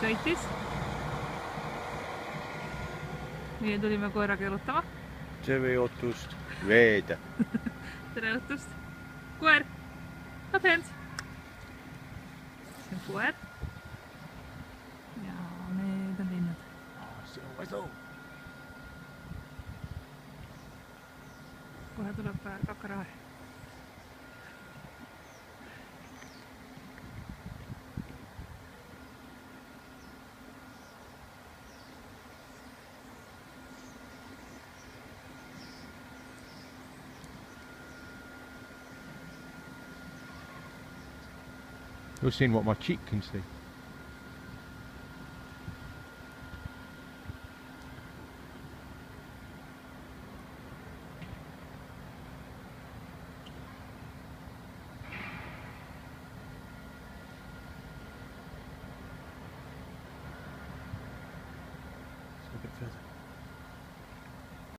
sõitis. meie tulime koera keelutama. tere õhtust, veed. tere õhtust. Koer, clap hands. see on koer. ja need on linnud. kohe tuleb kakarahe. You're seeing what my cheek can see.